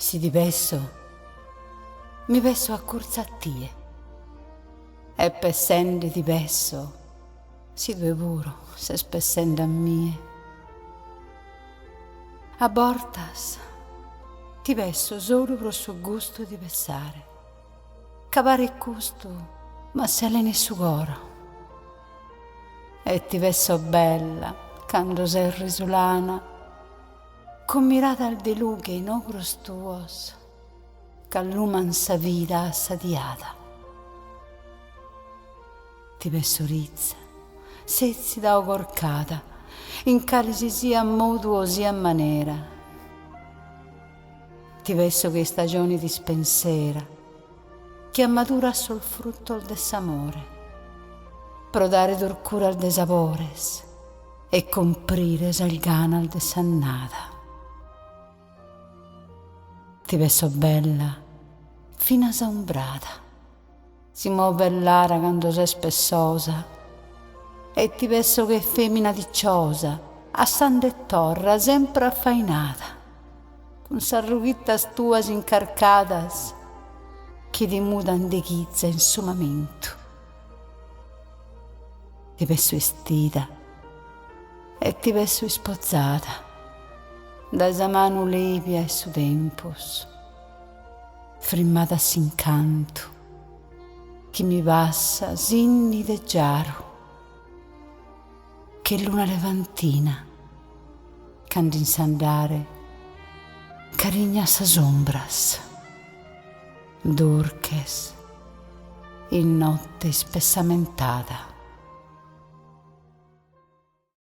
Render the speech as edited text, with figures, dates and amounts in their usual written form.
Si di pesso, mi pesso a corsa a tie. E pessende di pesso, si due puro, se spessende a mie. A bortas, ti pesso solo per suo gusto di pessare. Cavare il gusto, ma se le ne su coro. E ti pesso bella, quando sei risulana, con mirata al delù che in ogros tuos, c'alluman sa vita assadiata. Ti pesso rizza, sezzi da ocorcata, in calisi sia a modo sia a manera. Ti pesso che stagioni di spensera, che ammatura sol frutto al desamore, prodare dorcura al desapores e comprire salgana al desannata. Ti pesso bella, fina saumbrata, si muove l'ara quando sei spessosa, e ti pesso che femmina dicciosa, a sande torra, sempre affainata, con s'arrughittas tuas incarcadas, che ti mudan de chizza in sumamento. Ti pesso vestita, e ti pesso spozzata, da sa mano levia e su tempos, frimmata s'incanto, che mi passa sinni de giaro, che luna levantina, cando in sandare, carigna sa sombras, dorches, in notte spessamentata.